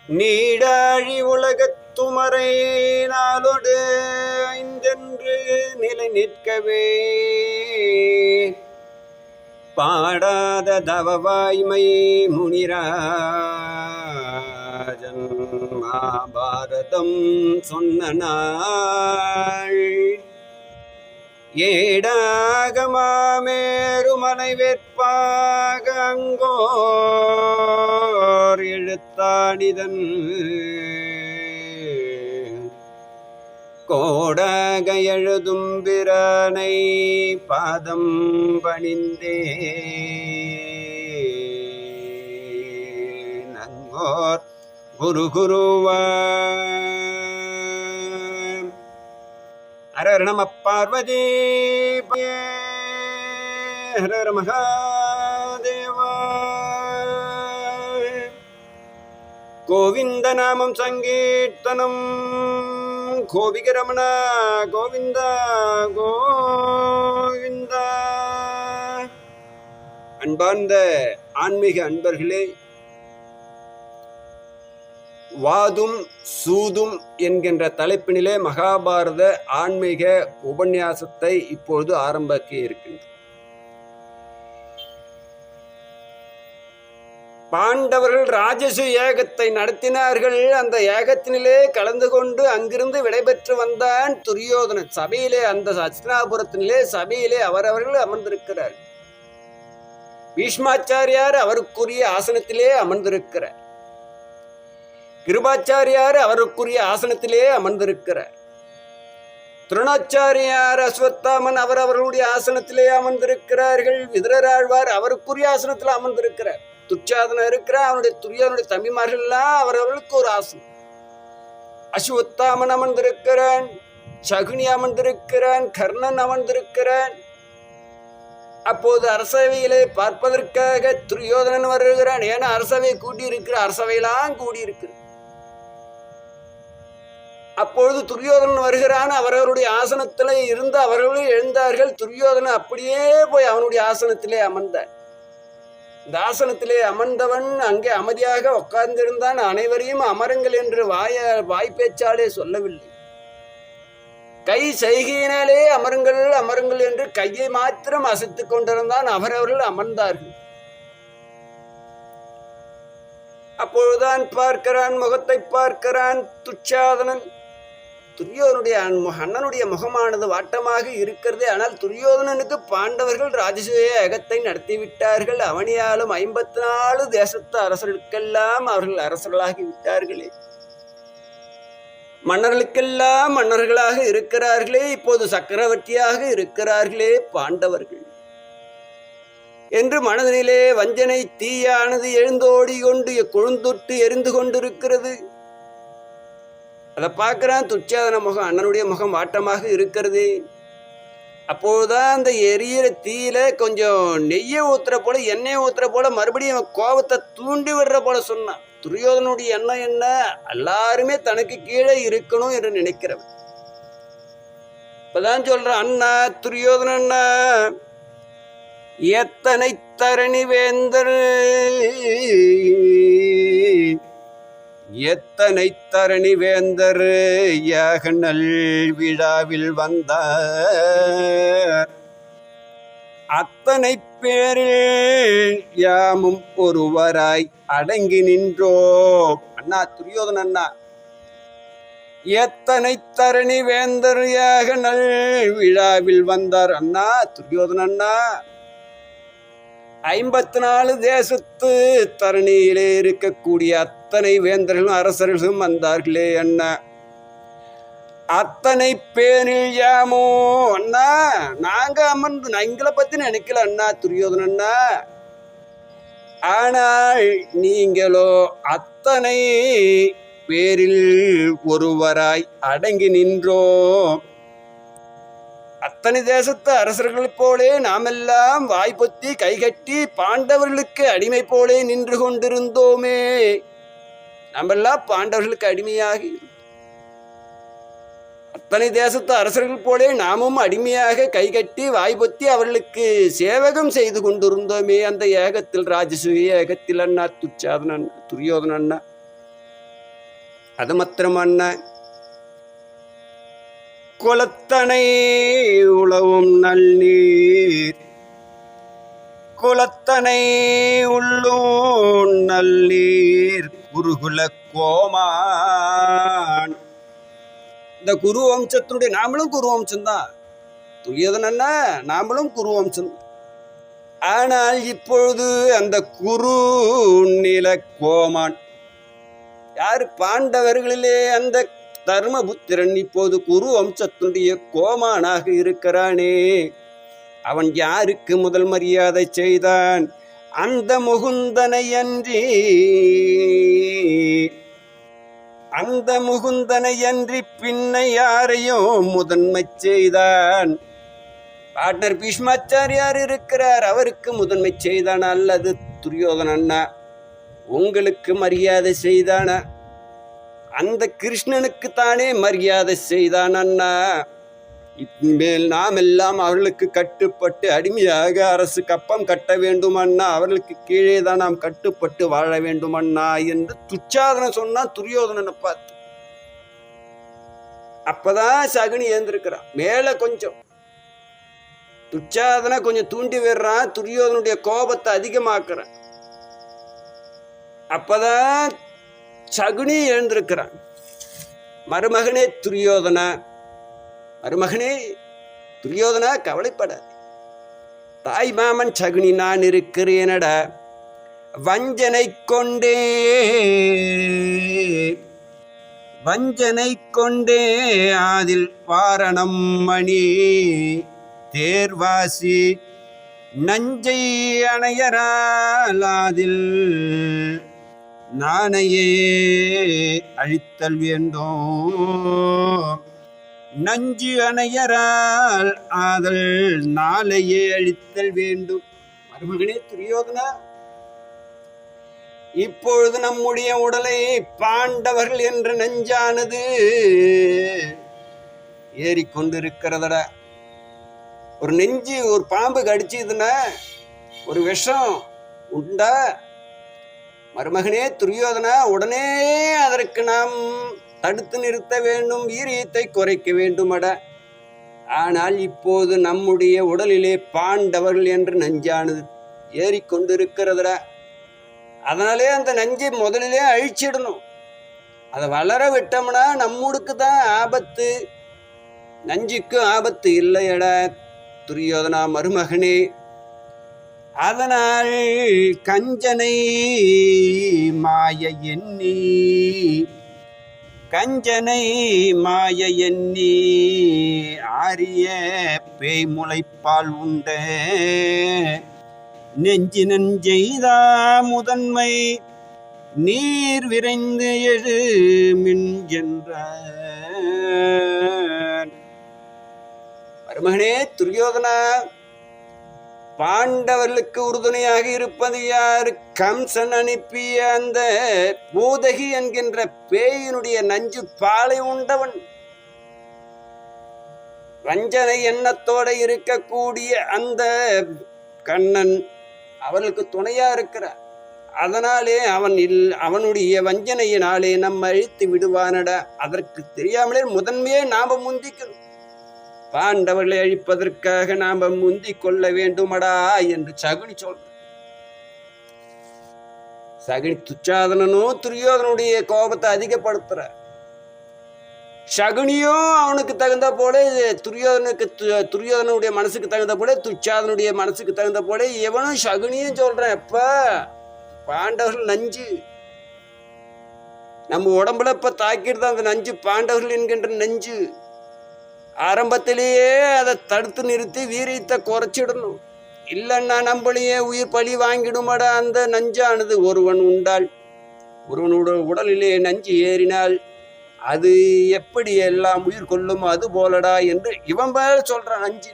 நீடாழி உலகத்துமரை நாளொடு ஐந்தென்று நிலை நிற்கவே பாடாத தவவாய்மை முனிராஜன் மகாபாரதம் சொன்ன நாள் ஏடாகமாமேருமலை வேட்பாக அங்கோர் எழுத்தாணிதன் கோடாக எழுதும் பிரானை பாதம் பணிந்தே நங்கோர் குரு குருவா ஹர நம பார்வதி ஹர மகாதேவா. கோவிந்த நாமம் சங்கீர்த்தனம் கோவிகரமண கோவிந்த கோவிந்த. அன்பார்ந்த ஆன்மீக அன்பர்களே, வாதும் சூதும் என்கின்ற தலைப்பினிலே மகாபாரத ஆன்மீக உபன்யாசத்தை இப்பொழுது ஆரம்பிக்க இருக்கின்றது. பாண்டவர்கள் ராஜசு யாகத்தை நடத்தினார்கள். அந்த யாகத்தினிலே கலந்து கொண்டு அங்கிருந்து விடைபெற்று வந்தான் துரியோதனன். சபையிலே, அந்த ஹஸ்தினாபுரத்தினிலே சபையிலே அவரவர்கள் அமர்ந்திருக்கிறார். பீஷ்மாச்சாரியார் அவருக்குரிய ஆசனத்திலே அமர்ந்திருக்கிறார். கிருபாச்சாரியார் அவருக்குரிய ஆசனத்திலே அமர்ந்திருக்கிறார். துரோணாச்சாரியார் அஸ்வத்தாமன் அவரவர்களுடைய ஆசனத்திலே அமர்ந்திருக்கிறார்கள். விதுரராழ்வார் அவருக்குரிய ஆசனத்தில் அமர்ந்திருக்கிறார். துச்சாதனம் இருக்கிறார். அவனுடைய துரியோனுடைய தம்பிமார்கள் எல்லாம் அவரவர்களுக்கு ஒரு ஆசனம். அஸ்வத்தாமன் அமர்ந்திருக்கிறான், சகுனி அமர்ந்திருக்கிறான், கர்ணன் அமர்ந்திருக்கிறான். அப்போது அரசவையிலே பார்ப்பதற்காக துரியோதனன் வருகிறான். ஏன்னா அரசவை கூட்டியிருக்கிற, அரசவையெல்லாம் கூடியிருக்கிறது. அப்பொழுது துரியோதனன் வருகிறான். அவரவருடைய ஆசனத்திலே இருந்து அவர்களும் எழுந்தார்கள். துரியோதனன் அப்படியே போய் அவனுடைய ஆசனத்திலே அமர்ந்தான். இந்த ஆசனத்திலே அமர்ந்தவன் அங்கே அமைதியாக உட்கார்ந்திருந்தான். அனைவரையும் அமருங்கள் என்று வாய்ப்பேச்சாலே சொல்லவில்லை. கை செய்கையினாலே அமருங்கள் அமருங்கள் என்று கையை மாத்திரம் அசைத்துக் கொண்டிருந்தான். அவரவர்கள் அமர்ந்தார்கள். அப்பொழுதுதான் பார்க்கிறான், முகத்தை பார்க்கிறான் துச்சாதனன். துரியோதனுடைய அண்ணனுடைய முகமானது வாட்டமாக இருக்கிறது. ஆனால் துரியோதனனுக்கு பாண்டவர்கள் ராஜசூய யாகத்தை நடத்திவிட்டார்கள். அவனியாலும் 54 தேசத்து அரசர்களுக்கெல்லாம் அவர்கள் அரசர்களாகி விட்டார்களே. மன்னர்களுக்கெல்லாம் மன்னர்களாக இருக்கிறார்களே. இப்போது சக்கரவர்த்தியாக இருக்கிறார்களே பாண்டவர்கள் என்று மனதிலே வஞ்சனை தீயானது எழுந்தோடி கொண்டு கொழுந்தொட்டு எரிந்து கொண்டிருக்கிறது. அதை பார்க்கிறான். துச்சாதன முகம், அண்ணனுடைய முகம் வாட்டமாக இருக்கிறது. அப்போதுதான் அந்த எரியிற தீயில கொஞ்சம் நெய்யை ஊத்துற போல, எண்ணெயை ஊத்துற போல மறுபடியும் கோபத்தை தூண்டி விடுற போல சொன்னான். துரியோதனுடைய எண்ணம் என்ன? எல்லாருமே தனக்கு கீழே இருக்கணும் என்று நினைக்கிறவன். இப்பதான் சொல்றான், அண்ணா துரியோதன அண்ணா, எத்தனை தரணி வேந்தர், எத்தனை தரணி வேந்தர் யாக நல் விழாவில் வந்தார். அத்தனை பேரில் யாமும் ஒருவராய் அடங்கி நின்றோம். அண்ணா துரியோதன அண்ணா, எத்தனை தரணி வேந்தர் யாக நல் விழாவில் வந்தார். அண்ணா துரியோதன அண்ணா, 54 தேசத்து தரணியிலே இருக்கக்கூடிய அத்தனை வேந்தர்களும் அரசர்களும் வந்தார்களே அண்ணா. அத்தனை பேரில் யாமோ அண்ணா, நாங்க அமர்ந்து எங்களை பத்தி நினைக்கல அண்ணா துரியோதன அண்ணா. ஆனால் நீங்களோ அத்தனை பேரில் ஒருவராய் அடங்கி நின்றோம். அத்தனை தேசத்து அரசர்கள் போலே நாமெல்லாம் வாய்ப்பொத்தி கைகட்டி பாண்டவர்களுக்கு அடிமை போலே நின்று கொண்டிருந்தோமே. நாமெல்லாம் பாண்டவர்களுக்கு அடிமையாகி அத்தனை தேசத்து அரசர்கள் போலே நாமும் அடிமையாக கைகட்டி வாய்ப்பொத்தி அவர்களுக்கு சேவகம் செய்து கொண்டிருந்தோமே. அந்த ஏகத்தில் ராஜசூய ஏகத்தில் அண்ணா துச்சாதன துரியோதன அண்ணா. அது மாத்திரமன்ன குலத்தனை உளவும் நல்லீர் குலத்தனை உள்ளூன் நல்லீர் குருகுல கோமான். இந்த குரு வம்சத்தினுடைய நாமளும் குரு வம்சம்தான். துரியோதனன்னா நாமளும் குரு வம்சம். ஆனால் இப்பொழுது அந்த குரு நில கோமான் யார்? பாண்டவர்களிலே அந்த தர்மபுத்திரன் இப்போது குரு வம்சத்தினுடைய கோமானாக இருக்கிறானே, அவன் யாருக்கு முதல் மரியாதை செய்தான்? அந்த முகுந்தனையன்றி பின்னை யாரையும் முதன்மை செய்தான்? பார்ட்னர் பீஷ்மாச்சாரியார் இருக்கிறார், அவருக்கு முதன்மை செய்தான் அல்லது துரியோதனன்னா உங்களுக்கு மரியாதை செய்தானா? அந்த கிருஷ்ணனுக்கு தானே மரியாதை செய்தான் அண்ணா. இனிமேல் நாம் எல்லாம் அவர்களுக்கு கட்டுப்பட்டு அடிமையாக அரசு கப்பம் கட்ட வேண்டும் அண்ணா, அவர்களுக்கு கீழே தான் நாம் கட்டுப்பட்டு வாழ வேண்டும் அண்ணா என்று துச்சாதனன் சொன்னான் துரியோதனனை பார்த்து. அப்பதான் சகுனி ஏந்திருக்கிறான். மேல கொஞ்சம் துச்சாதனை கொஞ்சம் தூண்டி விடுறான், துரியோதனுடைய கோபத்தை அதிகமாக்குறான். அப்பதான் சகுனி எழுந்திருக்கிறான். மருமகனே துரியோதனா, மருமகனே துரியோதனா, கவலைப்பட, தாய் மாமன் சகுனி நான் இருக்கிறேனடா. வஞ்சனை கொண்டே அதில் வாரணம் மணி தேர்வாசி நஞ்சை அணையராதில் நானையே அழித்தல் வேண்டும். நஞ்சு அணையரால் ஆதல் நாளையே அழித்தல் வேண்டும். மருமகனே துரியோதனா, இப்பொழுது நம்முடைய உடலை பாண்டவர்கள் என்ற நஞ்சானது ஏறிக்கொண்டிருக்கிறதடா. ஒரு நெஞ்சு ஒரு பாம்பு கடிச்சதுன்னா ஒரு விஷம் உண்டா? மருமகனே துரியோதனா, உடனே அதற்கு நாம் தடுத்து நிறுத்த வேண்டும், வீரியத்தை குறைக்க வேண்டுமடா. ஆனால் இப்போது நம்முடைய உடலிலே பாண்டவர்கள் என்று நஞ்சானது ஏறிக்கொண்டிருக்கிறதுடா. அதனாலே அந்த நஞ்சை முதலிலே அழிச்சிடணும். அதை வளர விட்டோம்னா நம்முடுக்கு தான் ஆபத்து, நஞ்சுக்கு ஆபத்து இல்லையடா துரியோதனா மருமகனே. அதனால் கஞ்சனை மாய எண்ணி ஆரிய பேய் முளைப்பால் உண்ட நெஞ்சினன் செய்தா முதன்மை நீர் விரைந்து எழு மின் என்றான். மருமகனே துரியோதனா, பாண்டவர்களுக்கு உறுதுணையாக இருப்பது யார்? கம்சன் அனுப்பிய அந்த பூதகி என்கின்ற பேயினுடைய நஞ்சு பாலை உண்டவன். வஞ்சனை எண்ணத்தோட இருக்கக்கூடிய அந்த கண்ணன் அவர்களுக்கு துணையா இருக்கிறார். அதனாலே அவனுடைய வஞ்சனையினாலே நம்ம அழித்து விடுவானடா. அதற்கு தெரியாமலே முதன்மையே நாம முந்திக்கணும். பாண்டவர்களை அழிப்பதற்காக நாம முந்தி கொள்ள வேண்டுமடா என்று சகுனி சொல்ற. சகுனி துச்சாதனனும் துரியோதனுடைய கோபத்தை அதிகப்படுத்துற. சகுனியும் அவனுக்கு தகுந்த போல துரியோதனுடைய மனசுக்கு தகுந்த போல துச்சாதனுடைய மனசுக்கு தகுந்த போல இவனும் சகுனியும் சொல்றான். எப்ப பாண்டவர்கள் நஞ்சு நம்ம உடம்புல இப்ப தாக்கிட்டு அந்த நஞ்சு பாண்டவர்கள் என்கின்ற நஞ்சு. ஆரம்பத்திலேயே அதை தடுத்து நிறுத்தி வீரியத்தை குறைச்சிடணும். இல்லைன்னா நம்மளையே உயிர் பழி வாங்கிடுமாடா அந்த நஞ்சானது. ஒருவனோட உடலிலே நஞ்சு ஏறினால் அது எப்படி எல்லாம் உயிர் கொள்ளுமோ அது போலடா என்று இவன் சொல்றான் நஞ்சு.